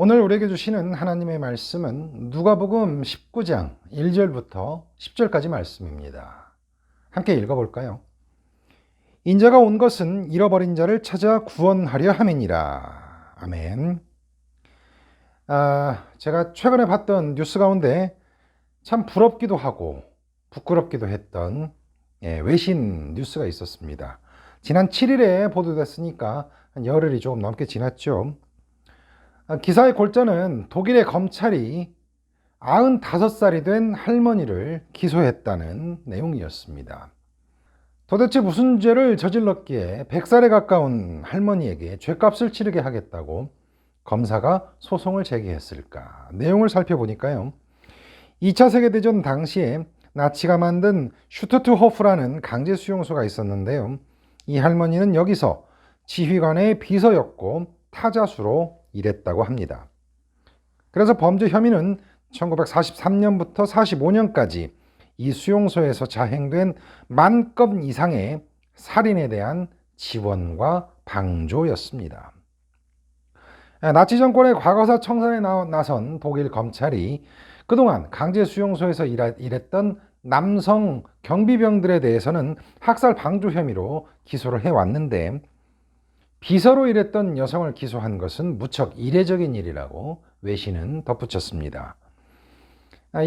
오늘 우리에게 주시는 하나님의 말씀은 누가복음 19장 1절부터 10절까지 말씀입니다. 함께 읽어볼까요? 인자가 온 것은 잃어버린 자를 찾아 구원하려 함이니라. 아멘. 제가 최근에 봤던 뉴스 가운데 참 부럽기도 하고 부끄럽기도 했던 외신 뉴스가 있었습니다. 지난 7일에 보도됐으니까 한 열흘이 조금 넘게 지났죠. 기사의 골자는 독일의 검찰이 95살이 된 할머니를 기소했다는 내용이었습니다. 도대체 무슨 죄를 저질렀기에 100살에 가까운 할머니에게 죗값을 치르게 하겠다고 검사가 소송을 제기했을까? 내용을 살펴보니까요. 2차 세계대전 당시에 나치가 만든 슈투트호프라는 강제 수용소가 있었는데요. 이 할머니는 여기서 지휘관의 비서였고 타자수로 일했다고 합니다. 그래서 범죄 혐의는 1943년부터 45년까지 이 수용소에서 자행된 10,000건 이상의 살인에 대한 지원과 방조였습니다. 나치 정권의 과거사 청산에 나선 독일 검찰이 그동안 강제 수용소에서 일했던 남성 경비병들에 대해서는 학살 방조 혐의로 기소를 해왔는데 비서로 일했던 여성을 기소한 것은 무척 이례적인 일이라고 외신은 덧붙였습니다.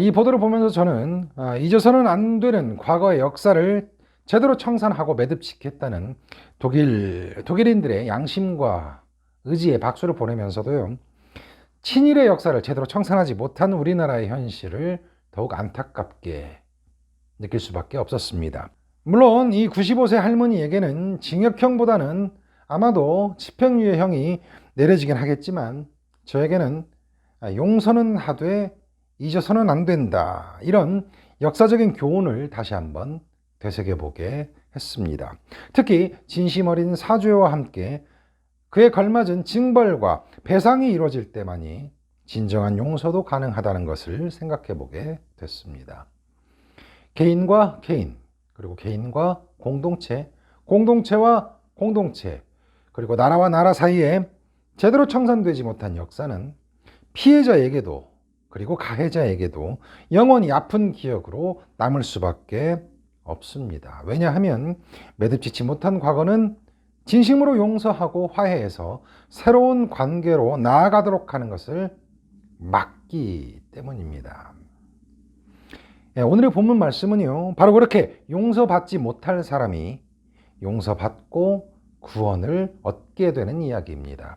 이 보도를 보면서 저는 잊어서는 안 되는 과거의 역사를 제대로 청산하고 매듭짓겠다는 독일인들의 양심과 의지에 박수를 보내면서도요. 친일의 역사를 제대로 청산하지 못한 우리나라의 현실을 더욱 안타깝게 느낄 수밖에 없었습니다. 물론 이 95세 할머니에게는 징역형보다는 아마도 집행유예형이 내려지긴 하겠지만 저에게는 용서는 하되 잊어서는 안 된다. 이런 역사적인 교훈을 다시 한번 되새겨보게 했습니다. 특히 진심 어린 사죄와 함께 그에 걸맞은 징벌과 배상이 이루어질 때만이 진정한 용서도 가능하다는 것을 생각해보게 됐습니다. 개인과 개인, 그리고 개인과 공동체, 공동체와 공동체, 그리고 나라와 나라 사이에 제대로 청산되지 못한 역사는 피해자에게도 그리고 가해자에게도 영원히 아픈 기억으로 남을 수밖에 없습니다. 왜냐하면 매듭짓지 못한 과거는 진심으로 용서하고 화해해서 새로운 관계로 나아가도록 하는 것을 막기 때문입니다. 오늘의 본문 말씀은요, 바로 그렇게 용서받지 못할 사람이 용서받고 구원을 얻게 되는 이야기입니다.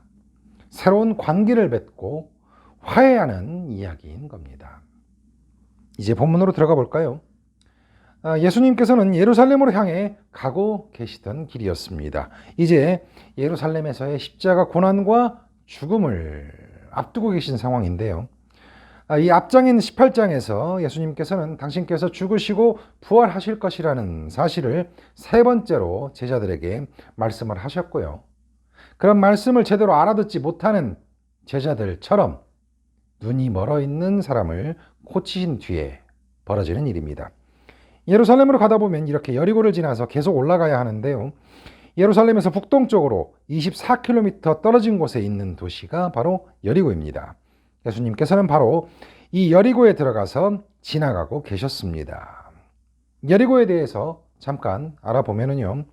새로운 관계를 맺고 화해하는 이야기인 겁니다. 이제 본문으로 들어가 볼까요? 예수님께서는 예루살렘으로 향해 가고 계시던 길이었습니다. 이제 예루살렘에서의 십자가 고난과 죽음을 앞두고 계신 상황인데요. 이 앞장인 18장에서 예수님께서는 당신께서 죽으시고 부활하실 것이라는 사실을 세 번째로 제자들에게 말씀을 하셨고요. 그런 말씀을 제대로 알아듣지 못하는 제자들처럼 눈이 멀어 있는 사람을 고치신 뒤에 벌어지는 일입니다. 예루살렘으로 가다 보면 이렇게 여리고를 지나서 계속 올라가야 하는데요. 예루살렘에서 북동쪽으로 24km 떨어진 곳에 있는 도시가 바로 여리고입니다. 예수님께서는 바로 이 여리고에 들어가서 지나가고 계셨습니다. 여리고에 대해서 잠깐 알아보면요.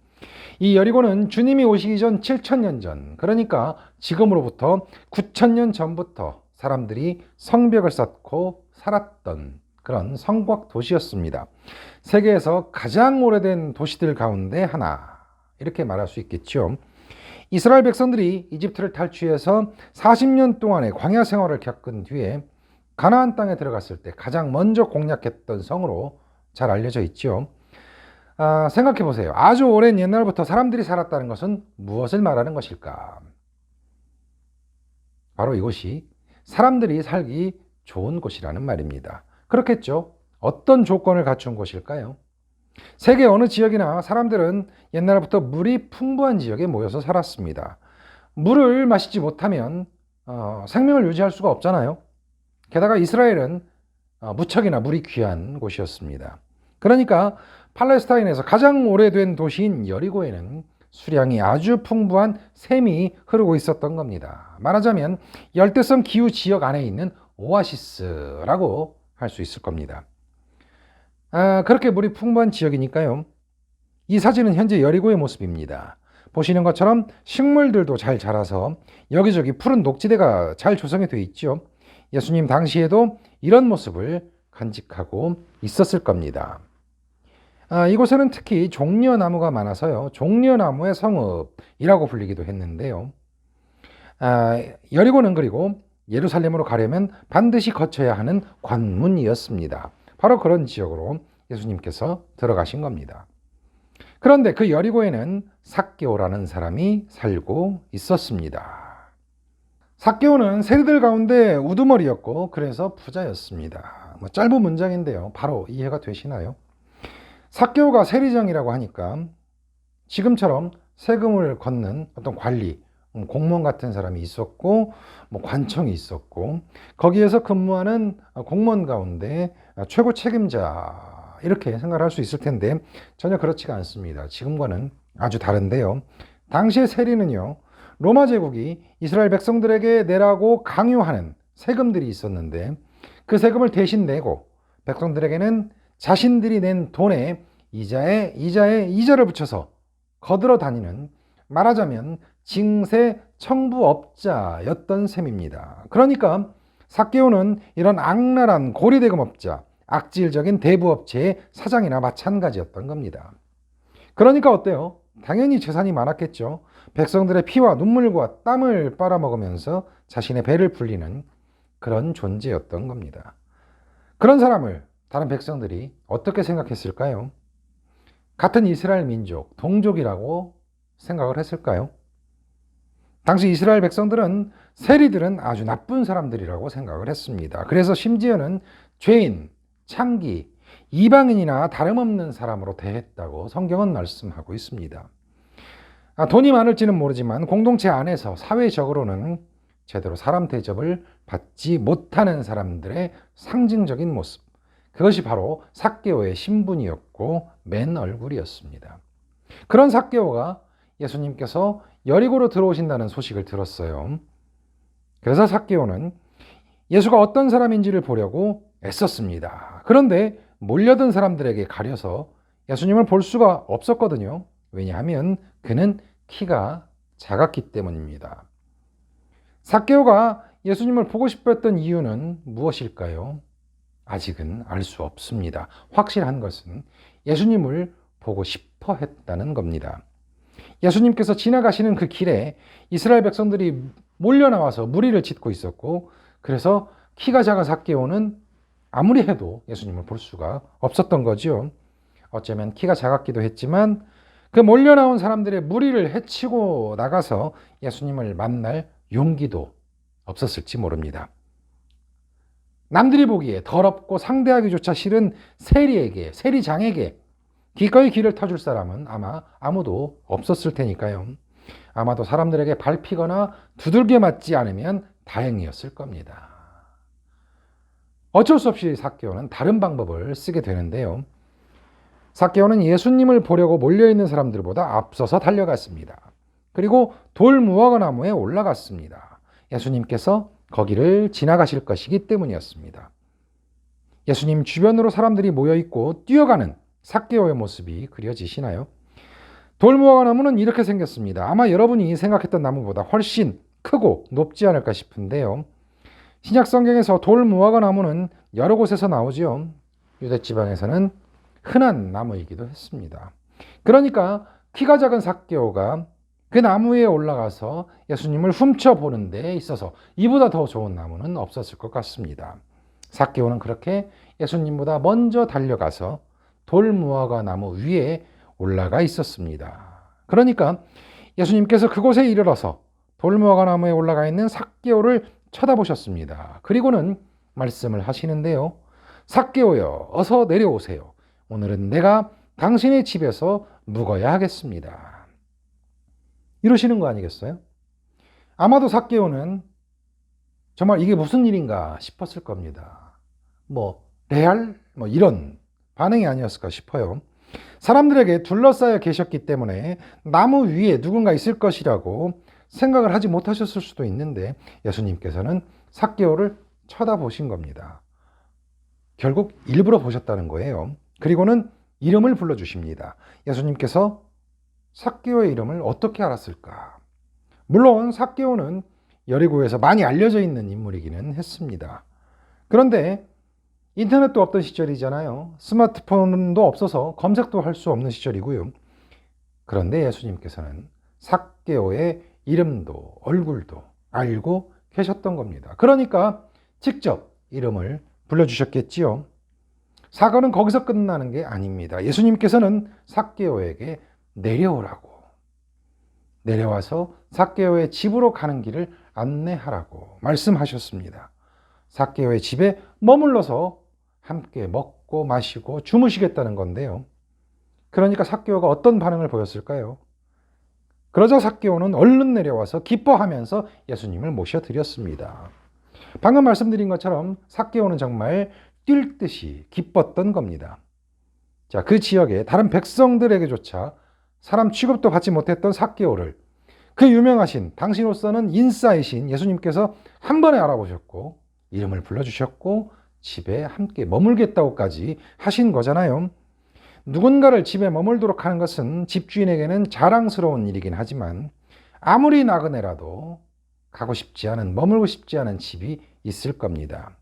이 여리고는 주님이 오시기 전 7,000년 전, 그러니까 지금으로부터 9,000년 전부터 사람들이 성벽을 쌓고 살았던 그런 성곽 도시였습니다. 세계에서 가장 오래된 도시들 가운데 하나, 이렇게 말할 수 있겠죠. 이스라엘 백성들이 이집트를 탈취해서 40년 동안의 광야 생활을 겪은 뒤에 가나안 땅에 들어갔을 때 가장 먼저 공략했던 성으로 잘 알려져 있죠. 생각해 보세요. 아주 오랜 옛날부터 사람들이 살았다는 것은 무엇을 말하는 것일까? 바로 이곳이 사람들이 살기 좋은 곳이라는 말입니다. 그렇겠죠. 어떤 조건을 갖춘 곳일까요? 세계 어느 지역이나 사람들은 옛날부터 물이 풍부한 지역에 모여서 살았습니다. 물을 마시지 못하면 생명을 유지할 수가 없잖아요. 게다가 이스라엘은 무척이나 물이 귀한 곳이었습니다. 그러니까 팔레스타인에서 가장 오래된 도시인 여리고에는 수량이 아주 풍부한 샘이 흐르고 있었던 겁니다. 말하자면 열대성 기후 지역 안에 있는 오아시스라고 할 수 있을 겁니다. 그렇게 물이 풍부한 지역이니까요. 이 사진은 현재 여리고의 모습입니다. 보시는 것처럼 식물들도 잘 자라서 여기저기 푸른 녹지대가 잘 조성이 되어 있죠. 예수님 당시에도 이런 모습을 간직하고 있었을 겁니다. 이곳에는 특히 종려나무가 많아서요. 종려나무의 성읍이라고 불리기도 했는데요. 여리고는 그리고 예루살렘으로 가려면 반드시 거쳐야 하는 관문이었습니다. 바로 그런 지역으로 예수님께서 들어가신 겁니다. 그런데 그 여리고에는 삭개오라는 사람이 살고 있었습니다. 삭개오는 세리들 가운데 우두머리였고 그래서 부자였습니다. 짧은 문장인데요. 바로 이해가 되시나요? 삭개오가 세리장이라고 하니까 지금처럼 세금을 걷는 어떤 관리, 공무원 같은 사람이 있었고 관청이 있었고 거기에서 근무하는 공무원 가운데 최고 책임자 이렇게 생각할 수 있을 텐데 전혀 그렇지가 않습니다. 지금과는 아주 다른데요. 당시의 세리는요. 로마 제국이 이스라엘 백성들에게 내라고 강요하는 세금들이 있었는데 그 세금을 대신 내고 백성들에게는 자신들이 낸 돈에 이자에 이자를 붙여서 거들어 다니는 말하자면 징세 청부업자였던 셈입니다. 그러니까 삭개오는 이런 악랄한 고리대금업자, 악질적인 대부업체의 사장이나 마찬가지였던 겁니다. 그러니까 어때요? 당연히 재산이 많았겠죠. 백성들의 피와 눈물과 땀을 빨아먹으면서 자신의 배를 불리는 그런 존재였던 겁니다. 그런 사람을 다른 백성들이 어떻게 생각했을까요? 같은 이스라엘 민족, 동족이라고 생각을 했을까요? 당시 이스라엘 백성들은 세리들은 아주 나쁜 사람들이라고 생각을 했습니다. 그래서 심지어는 죄인, 창기, 이방인이나 다름없는 사람으로 대했다고 성경은 말씀하고 있습니다. 돈이 많을지는 모르지만 공동체 안에서 사회적으로는 제대로 사람 대접을 받지 못하는 사람들의 상징적인 모습. 그것이 바로 삭개오의 신분이었고 맨 얼굴이었습니다. 그런 삭개오가 예수님께서 여리고로 들어오신다는 소식을 들었어요. 그래서 삭개오는 예수가 어떤 사람인지를 보려고 애썼습니다. 그런데 몰려든 사람들에게 가려서 예수님을 볼 수가 없었거든요. 왜냐하면 그는 키가 작았기 때문입니다. 삭개오가 예수님을 보고 싶었던 이유는 무엇일까요? 아직은 알 수 없습니다. 확실한 것은 예수님을 보고 싶어 했다는 겁니다. 예수님께서 지나가시는 그 길에 이스라엘 백성들이 몰려나와서 무리를 짓고 있었고 그래서 키가 작은 삭개오는 아무리 해도 예수님을 볼 수가 없었던 거죠. 어쩌면 키가 작았기도 했지만 그 몰려나온 사람들의 무리를 헤치고 나가서 예수님을 만날 용기도 없었을지 모릅니다. 남들이 보기에 더럽고 상대하기조차 싫은 세리장에게 기꺼이 길을 터줄 사람은 아마 아무도 없었을 테니까요. 아마도 사람들에게 밟히거나 두들겨 맞지 않으면 다행이었을 겁니다. 어쩔 수 없이 삭개오는 다른 방법을 쓰게 되는데요. 삭개오는 예수님을 보려고 몰려있는 사람들보다 앞서서 달려갔습니다. 그리고 돌무화과나무에 올라갔습니다. 예수님께서 거기를 지나가실 것이기 때문이었습니다. 예수님 주변으로 사람들이 모여있고 뛰어가는 삭개오의 모습이 그려지시나요? 돌무화과나무는 이렇게 생겼습니다. 아마 여러분이 생각했던 나무보다 훨씬 크고 높지 않을까 싶은데요. 신약 성경에서 돌무화과나무는 여러 곳에서 나오죠. 유대지방에서는 흔한 나무이기도 했습니다. 그러니까 키가 작은 삭개오가 그 나무 위에 올라가서 예수님을 훔쳐보는 데 있어서 이보다 더 좋은 나무는 없었을 것 같습니다. 삭개오는 그렇게 예수님보다 먼저 달려가서 돌무화과 나무 위에 올라가 있었습니다. 그러니까 예수님께서 그곳에 이르러서 돌무화과 나무에 올라가 있는 삭개오를 쳐다보셨습니다. 그리고는 말씀을 하시는데요. 삭개오여, 어서 내려오세요. 오늘은 내가 당신의 집에서 묵어야 하겠습니다. 이러시는 거 아니겠어요? 아마도 삭개오는 정말 이게 무슨 일인가 싶었을 겁니다. 레알? 이런 반응이 아니었을까 싶어요. 사람들에게 둘러싸여 계셨기 때문에 나무 위에 누군가 있을 것이라고 생각을 하지 못하셨을 수도 있는데 예수님께서는 삭개오를 쳐다보신 겁니다. 결국 일부러 보셨다는 거예요. 그리고는 이름을 불러주십니다. 예수님께서 삭개오의 이름을 어떻게 알았을까? 물론 삭개오는 여리고에서 많이 알려져 있는 인물이기는 했습니다. 그런데 인터넷도 없던 시절이잖아요. 스마트폰도 없어서 검색도 할 수 없는 시절이고요. 그런데 예수님께서는 삭개오의 이름도 얼굴도 알고 계셨던 겁니다. 그러니까 직접 이름을 불러주셨겠지요. 사건은 거기서 끝나는 게 아닙니다. 예수님께서는 삭개오에게 내려와서 삭개오의 집으로 가는 길을 안내하라고 말씀하셨습니다. 삭개오의 집에 머물러서 함께 먹고 마시고 주무시겠다는 건데요. 그러니까 삭개오가 어떤 반응을 보였을까요? 그러자 삭개오는 얼른 내려와서 기뻐하면서 예수님을 모셔드렸습니다. 방금 말씀드린 것처럼 삭개오는 정말 뛸 듯이 기뻤던 겁니다. 자, 그 지역의 다른 백성들에게조차 사람 취급도 받지 못했던 삭개오를 그 유명하신 당시로서는 인싸이신 예수님께서 한 번에 알아보셨고 이름을 불러주셨고 집에 함께 머물겠다고까지 하신 거잖아요. 누군가를 집에 머물도록 하는 것은 집주인에게는 자랑스러운 일이긴 하지만 아무리 나그네라도 가고 싶지 않은, 머물고 싶지 않은 집이 있을 겁니다.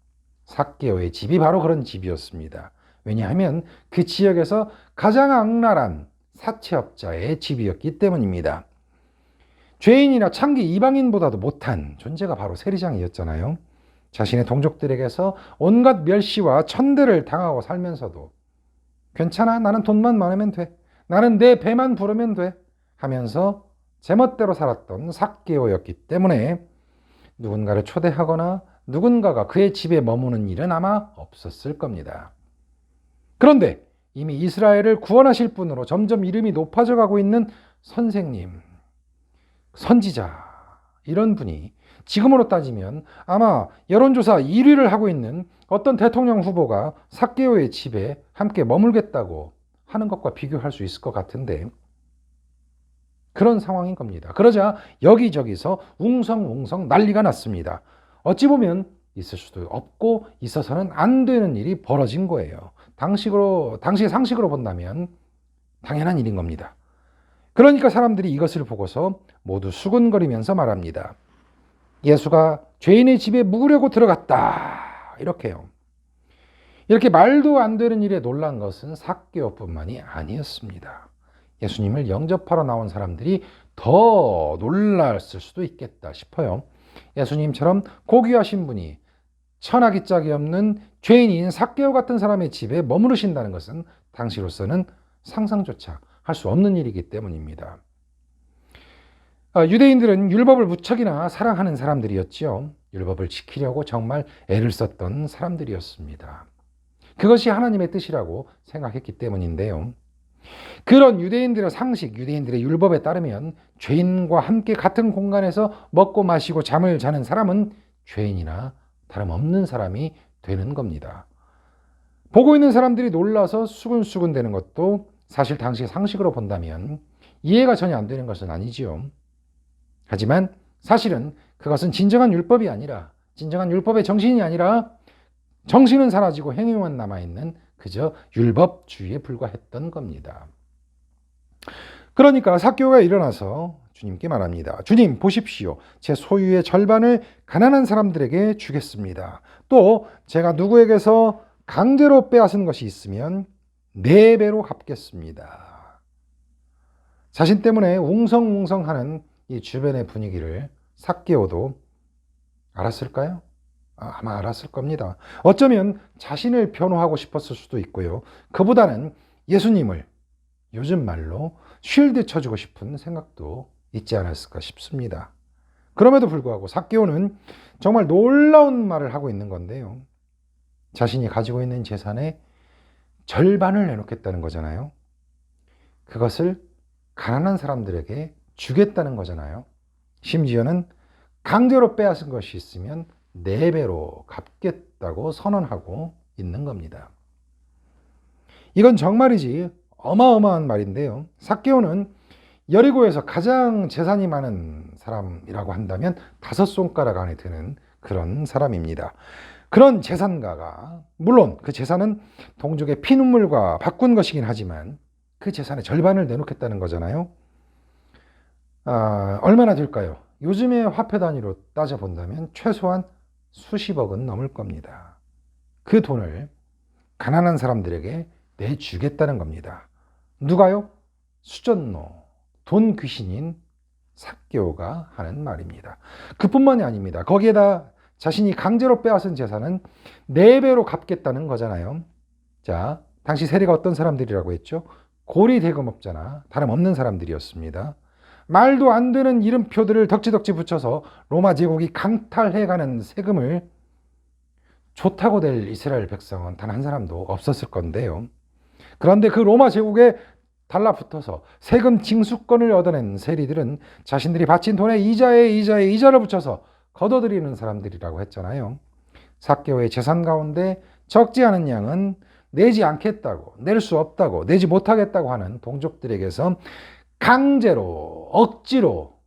삭개오의 집이 바로 그런 집이었습니다. 왜냐하면 그 지역에서 가장 악랄한 사채업자의 집이었기 때문입니다. 죄인이나 창기 이방인보다도 못한 존재가 바로 세리장이었잖아요. 자신의 동족들에게서 온갖 멸시와 천대를 당하고 살면서도 괜찮아, 나는 돈만 많으면 돼, 나는 내 배만 부르면 돼 하면서 제멋대로 살았던 삭개오였기 때문에 누군가를 초대하거나 누군가가 그의 집에 머무는 일은 아마 없었을 겁니다. 그런데 이미 이스라엘을 구원하실 분으로 점점 이름이 높아져 가고 있는 선생님, 선지자, 이런 분이 지금으로 따지면 아마 여론조사 1위를 하고 있는 어떤 대통령 후보가 삭개오의 집에 함께 머물겠다고 하는 것과 비교할 수 있을 것 같은데 그런 상황인 겁니다. 그러자 여기저기서 웅성웅성 난리가 났습니다. 어찌 보면 있을 수도 없고 있어서는 안 되는 일이 벌어진 거예요. 당시의 상식으로 본다면 당연한 일인 겁니다. 그러니까 사람들이 이것을 보고서 모두 수군거리면서 말합니다. 예수가 죄인의 집에 묵으려고 들어갔다. 이렇게요. 이렇게 말도 안 되는 일에 놀란 것은 삭개오뿐만이 아니었습니다. 예수님을 영접하러 나온 사람들이 더 놀랐을 수도 있겠다 싶어요. 예수님처럼 고귀하신 분이 천하기 짝이 없는 죄인인 삭개오 같은 사람의 집에 머무르신다는 것은 당시로서는 상상조차 할 수 없는 일이기 때문입니다. 유대인들은 율법을 무척이나 사랑하는 사람들이었지요. 율법을 지키려고 정말 애를 썼던 사람들이었습니다. 그것이 하나님의 뜻이라고 생각했기 때문인데요. 그런 유대인들의 상식, 유대인들의 율법에 따르면 죄인과 함께 같은 공간에서 먹고 마시고 잠을 자는 사람은 죄인이나 다름없는 사람이 되는 겁니다. 보고 있는 사람들이 놀라서 수근수근 되는 것도 사실 당시 상식으로 본다면 이해가 전혀 안 되는 것은 아니지요. 하지만 사실은 그것은 진정한 율법이 아니라, 진정한 율법의 정신이 아니라 정신은 사라지고 행위만 남아있는 그저 율법주의에 불과했던 겁니다. 그러니까 삭개오가 일어나서 주님께 말합니다. 주님, 보십시오. 제 소유의 절반을 가난한 사람들에게 주겠습니다. 또 제가 누구에게서 강제로 빼앗은 것이 있으면 4배로 갚겠습니다. 자신 때문에 웅성웅성하는 이 주변의 분위기를 삭개오도 알았을까요? 아마 알았을 겁니다. 어쩌면 자신을 변호하고 싶었을 수도 있고요. 그보다는 예수님을 요즘 말로 쉴드 쳐주고 싶은 생각도 있지 않았을까 싶습니다. 그럼에도 불구하고 삭개오는 정말 놀라운 말을 하고 있는 건데요. 자신이 가지고 있는 재산의 절반을 내놓겠다는 거잖아요. 그것을 가난한 사람들에게 주겠다는 거잖아요. 심지어는 강제로 빼앗은 것이 있으면 4배로 갚겠다고 선언하고 있는 겁니다. 이건 정말이지 어마어마한 말인데요. 삭개오는 여리고에서 가장 재산이 많은 사람이라고 한다면 5손가락 안에 드는 그런 사람입니다. 그런 재산가가, 물론 그 재산은 동족의 피눈물과 바꾼 것이긴 하지만 그 재산의 절반을 내놓겠다는 거잖아요. 얼마나 될까요? 요즘의 화폐 단위로 따져본다면 최소한 수십억은 넘을 겁니다. 그 돈을 가난한 사람들에게 내주겠다는 겁니다. 누가요? 수전노, 돈 귀신인 삭개오가 하는 말입니다. 그뿐만이 아닙니다. 거기에다 자신이 강제로 빼앗은 재산은 4배로 갚겠다는 거잖아요. 자, 당시 세리가 어떤 사람들이라고 했죠? 고리 대금업자나 다름없는 사람들이었습니다. 말도 안 되는 이름표들을 덕지덕지 붙여서 로마 제국이 강탈해가는 세금을 좋다고 될 이스라엘 백성은 단 한 사람도 없었을 건데요. 그런데 그 로마 제국에 달라붙어서 세금 징수권을 얻어낸 세리들은 자신들이 바친 돈에 이자에 이자를 붙여서 걷어들이는 사람들이라고 했잖아요. 삭개오의 재산 가운데 적지 않은 양은 내지 않겠다고, 낼 수 없다고, 내지 못하겠다고 하는 동족들에게서 강제로, 억지로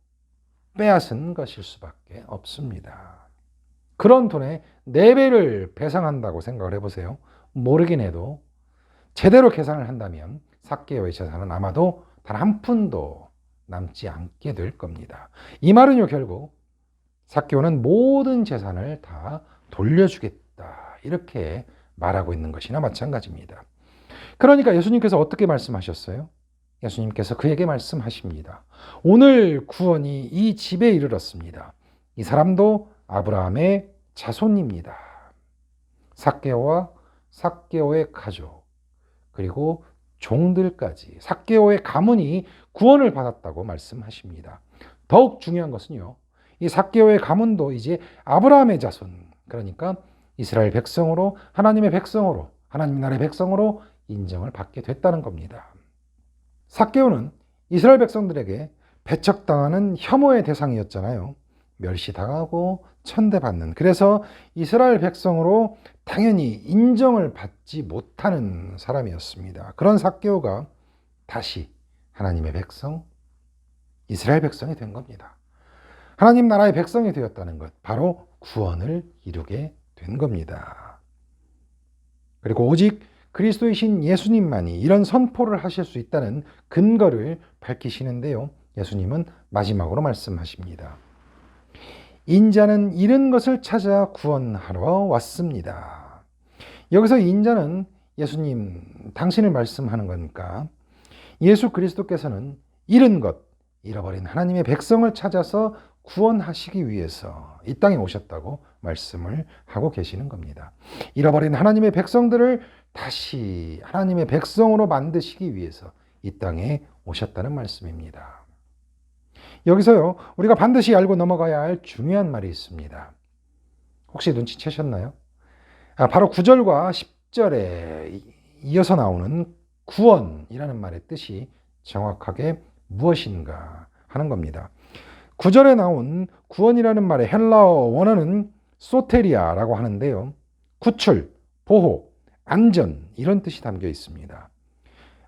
빼앗은 것일 수밖에 없습니다. 그런 돈의 4배를 배상한다고 생각을 해보세요. 모르긴 해도 제대로 계산을 한다면 삭개오의 재산은 아마도 단 한 푼도 남지 않게 될 겁니다. 이 말은요, 결국 삭개오는 모든 재산을 다 돌려주겠다, 이렇게 말하고 있는 것이나 마찬가지입니다. 그러니까 예수님께서 어떻게 말씀하셨어요? 예수님께서 그에게 말씀하십니다. 오늘 구원이 이 집에 이르렀습니다. 이 사람도 아브라함의 자손입니다. 삭개오와 삭개오의 가족, 그리고 종들까지 삭개오의 가문이 구원을 받았다고 말씀하십니다. 더욱 중요한 것은요, 이 삭개오의 가문도 이제 아브라함의 자손, 그러니까 이스라엘 백성으로, 하나님의 백성으로, 하나님 나라의 백성으로 인정을 받게 됐다는 겁니다. 삭개오는 이스라엘 백성들에게 배척당하는 혐오의 대상이었잖아요. 멸시당하고 천대받는, 그래서 이스라엘 백성으로 당연히 인정을 받지 못하는 사람이었습니다. 그런 삭개오가 다시 하나님의 백성, 이스라엘 백성이 된 겁니다. 하나님 나라의 백성이 되었다는 것, 바로 구원을 이루게 된 겁니다. 그리고 오직 그리스도이신 예수님만이 이런 선포를 하실 수 있다는 근거를 밝히시는데요. 예수님은 마지막으로 말씀하십니다. 인자는 잃은 것을 찾아 구원하러 왔습니다. 여기서 인자는 예수님, 당신을 말씀하는 거니까 예수 그리스도께서는 잃은 것, 잃어버린 하나님의 백성을 찾아서 구원하시기 위해서 이 땅에 오셨다고 말씀을 하고 계시는 겁니다. 잃어버린 하나님의 백성들을 다시 하나님의 백성으로 만드시기 위해서 이 땅에 오셨다는 말씀입니다. 여기서요, 우리가 반드시 알고 넘어가야 할 중요한 말이 있습니다. 혹시 눈치채셨나요? 바로 9절과 10절에 이어서 나오는 구원이라는 말의 뜻이 정확하게 무엇인가 하는 겁니다. 9절에 나온 구원이라는 말의 헬라어 원어는 소테리아라고 하는데요. 구출, 보호, 안전, 이런 뜻이 담겨 있습니다.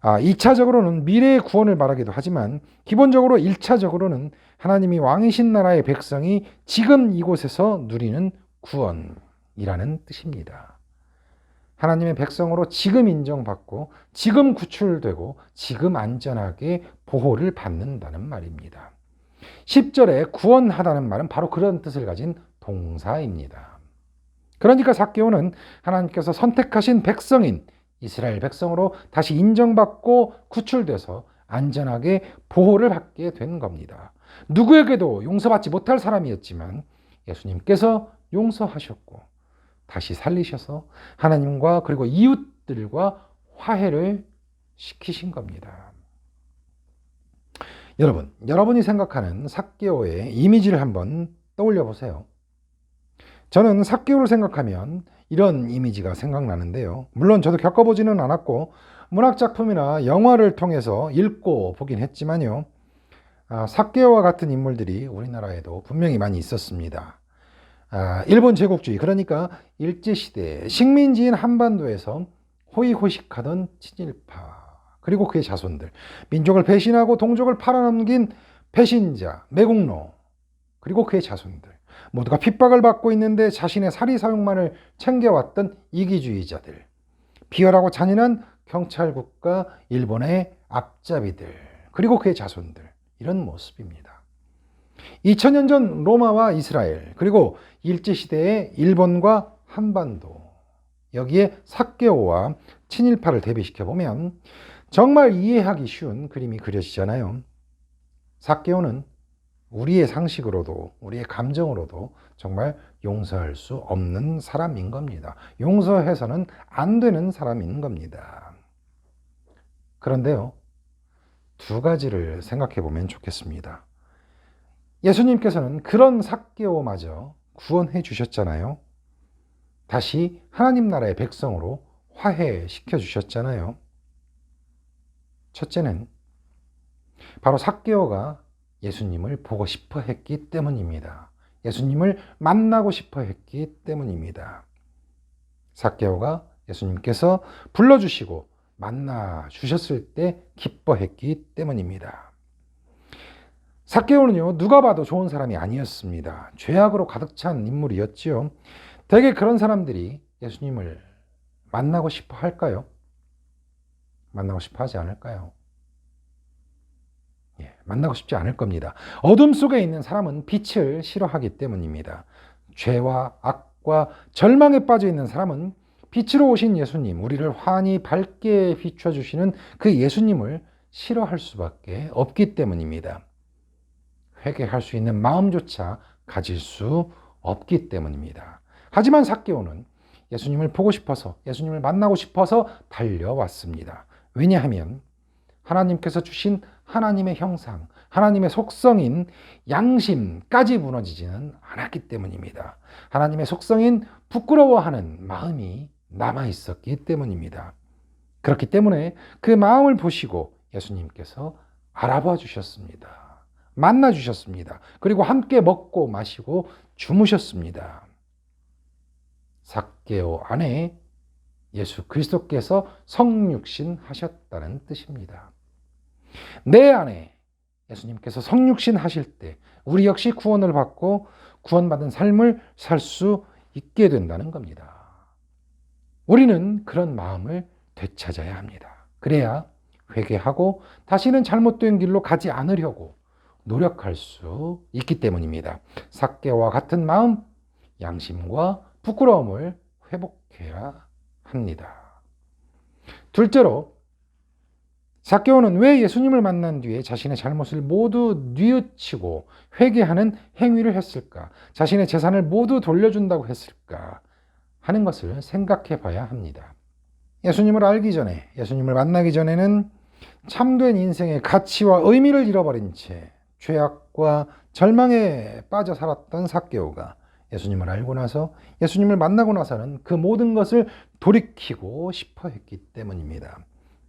2차적으로는 미래의 구원을 말하기도 하지만 기본적으로 1차적으로는 하나님이 왕이신 나라의 백성이 지금 이곳에서 누리는 구원이라는 뜻입니다. 하나님의 백성으로 지금 인정받고 지금 구출되고 지금 안전하게 보호를 받는다는 말입니다. 10절에 구원하다는 말은 바로 그런 뜻을 가진 동사입니다. 그러니까 삭개오는 하나님께서 선택하신 백성인 이스라엘 백성으로 다시 인정받고 구출돼서 안전하게 보호를 받게 된 겁니다. 누구에게도 용서받지 못할 사람이었지만 예수님께서 용서하셨고 다시 살리셔서 하나님과 그리고 이웃들과 화해를 시키신 겁니다. 여러분이 생각하는 삭개오의 이미지를 한번 떠올려 보세요. 저는 삭개오를 생각하면 이런 이미지가 생각나는데요. 물론 저도 겪어보지는 않았고 문학작품이나 영화를 통해서 읽고 보긴 했지만요. 삭개오와 같은 인물들이 우리나라에도 분명히 많이 있었습니다. 일본 제국주의, 그러니까 일제시대 식민지인 한반도에서 호의호식하던 친일파, 그리고 그의 자손들, 민족을 배신하고 동족을 팔아넘긴 배신자, 매국노, 그리고 그의 자손들, 모두가 핍박을 받고 있는데 자신의 사리사욕만을 챙겨왔던 이기주의자들, 비열하고 잔인한 경찰국가 일본의 앞잡이들, 그리고 그의 자손들, 이런 모습입니다. 2000년 전 로마와 이스라엘, 그리고 일제시대의 일본과 한반도, 여기에 사케오와 친일파를 대비시켜보면 정말 이해하기 쉬운 그림이 그려지잖아요. 사케오는 우리의 상식으로도 우리의 감정으로도 정말 용서할 수 없는 사람인 겁니다. 용서해서는 안 되는 사람인 겁니다. 그런데요, 두 가지를 생각해 보면 좋겠습니다. 예수님께서는 그런 사케오마저 구원해 주셨잖아요. 다시 하나님 나라의 백성으로 화해시켜 주셨잖아요. 첫째는 바로 사케오가 예수님을 보고 싶어 했기 때문입니다. 예수님을 만나고 싶어 했기 때문입니다. 사케오가 예수님께서 불러주시고 만나 주셨을 때 기뻐했기 때문입니다. 사케오는요, 누가 봐도 좋은 사람이 아니었습니다. 죄악으로 가득 찬 인물이었지요. 대개 그런 사람들이 예수님을 만나고 싶어 할까요? 만나고 싶어 하지 않을까요? 만나고 싶지 않을 겁니다. 어둠 속에 있는 사람은 빛을 싫어하기 때문입니다. 죄와 악과 절망에 빠져 있는 사람은 빛으로 오신 예수님, 우리를 환히 밝게 비춰주시는 그 예수님을 싫어할 수밖에 없기 때문입니다. 회개할 수 있는 마음조차 가질 수 없기 때문입니다. 하지만 사케오는 예수님을 보고 싶어서, 예수님을 만나고 싶어서 달려왔습니다. 왜냐하면 하나님께서 주신 하나님의 형상, 하나님의 속성인 양심까지 무너지지는 않았기 때문입니다. 하나님의 속성인 부끄러워하는 마음이 남아 있었기 때문입니다. 그렇기 때문에 그 마음을 보시고 예수님께서 알아봐 주셨습니다. 만나 주셨습니다. 그리고 함께 먹고 마시고 주무셨습니다. 사케오 안에 예수 그리스도께서 성육신 하셨다는 뜻입니다. 내 안에 예수님께서 성육신 하실 때 우리 역시 구원을 받고 구원받은 삶을 살 수 있게 된다는 겁니다. 우리는 그런 마음을 되찾아야 합니다. 그래야 회개하고 다시는 잘못된 길로 가지 않으려고 노력할 수 있기 때문입니다. 사케오와 같은 마음, 양심과 부끄러움을 회복해야 합니다. 둘째로, 사케오는 왜 예수님을 만난 뒤에 자신의 잘못을 모두 뉘우치고 회개하는 행위를 했을까? 자신의 재산을 모두 돌려준다고 했을까? 하는 것을 생각해 봐야 합니다. 예수님을 알기 전에, 예수님을 만나기 전에는 참된 인생의 가치와 의미를 잃어버린 채 죄악과 절망에 빠져 살았던 사케오가 예수님을 알고 나서, 예수님을 만나고 나서는 그 모든 것을 돌이키고 싶어 했기 때문입니다.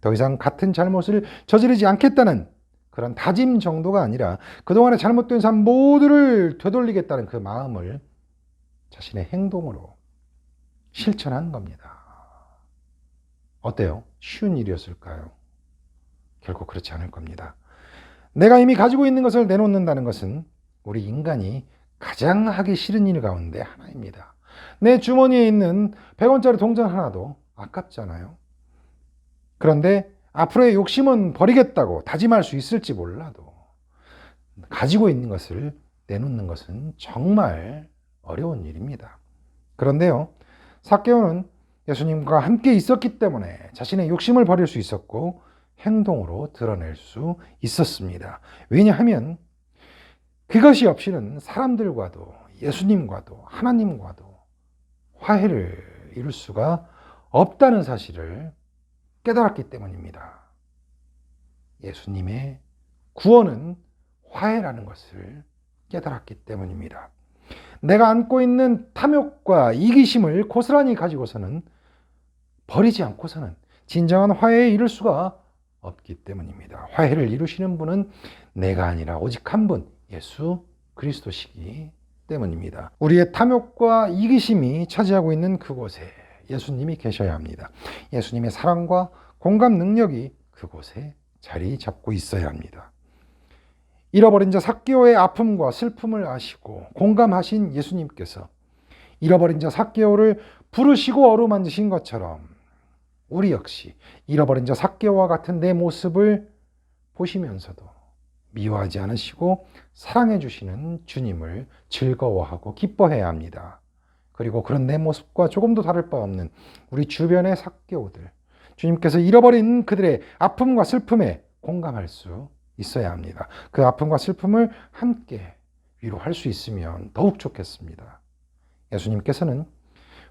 더 이상 같은 잘못을 저지르지 않겠다는 그런 다짐 정도가 아니라 그동안의 잘못된 삶 모두를 되돌리겠다는 그 마음을 자신의 행동으로 실천한 겁니다. 어때요? 쉬운 일이었을까요? 결코 그렇지 않을 겁니다. 내가 이미 가지고 있는 것을 내놓는다는 것은 우리 인간이 가장 하기 싫은 일 가운데 하나입니다. 내 주머니에 있는 100원짜리 동전 하나도 아깝잖아요. 그런데 앞으로의 욕심은 버리겠다고 다짐할 수 있을지 몰라도 가지고 있는 것을 내놓는 것은 정말 어려운 일입니다. 그런데요, 사케오는 예수님과 함께 있었기 때문에 자신의 욕심을 버릴 수 있었고 행동으로 드러낼 수 있었습니다. 왜냐하면 그것이 없이는 사람들과도 예수님과도 하나님과도 화해를 이룰 수가 없다는 사실을 깨달았기 때문입니다. 예수님의 구원은 화해라는 것을 깨달았기 때문입니다. 내가 안고 있는 탐욕과 이기심을 고스란히 가지고서는, 버리지 않고서는 진정한 화해에 이를 수가 없기 때문입니다. 화해를 이루시는 분은 내가 아니라 오직 한 분, 예수 그리스도시기 때문입니다. 우리의 탐욕과 이기심이 차지하고 있는 그곳에 예수님이 계셔야 합니다. 예수님의 사랑과 공감 능력이 그 그곳에 자리 잡고 있어야 합니다. 잃어버린 자 삭개오의 아픔과 슬픔을 아시고 공감하신 예수님께서 잃어버린 자 삭개오를 부르시고 어루만지신 것처럼 우리 역시 잃어버린 자 삭개오와 같은 내 모습을 보시면서도 미워하지 않으시고 사랑해 주시는 주님을 즐거워하고 기뻐해야 합니다. 그리고 그런 내 모습과 조금도 다를 바 없는 우리 주변의 삭개오들, 주님께서 잃어버린 그들의 아픔과 슬픔에 공감할 수 있어야 합니다. 그 아픔과 슬픔을 함께 위로할 수 있으면 더욱 좋겠습니다. 예수님께서는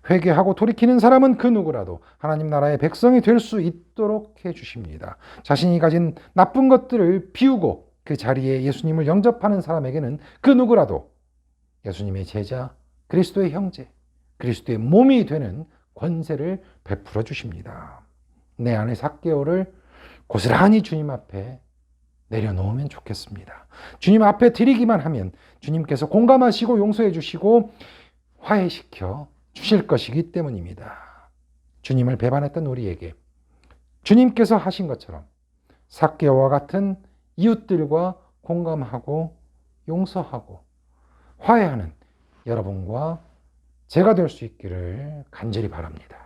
회개하고 돌이키는 사람은 그 누구라도 하나님 나라의 백성이 될 수 있도록 해주십니다. 자신이 가진 나쁜 것들을 비우고 그 자리에 예수님을 영접하는 사람에게는 그 누구라도 예수님의 제자, 그리스도의 형제, 그리스도의 몸이 되는 권세를 베풀어 주십니다. 내 안의 삭개오를 고스란히 주님 앞에 내려놓으면 좋겠습니다. 주님 앞에 드리기만 하면 주님께서 공감하시고 용서해 주시고 화해시켜 주실 것이기 때문입니다. 주님을 배반했던 우리에게 주님께서 하신 것처럼 삭개오와 같은 이웃들과 공감하고 용서하고 화해하는 여러분과 제가 될 수 있기를 간절히 바랍니다.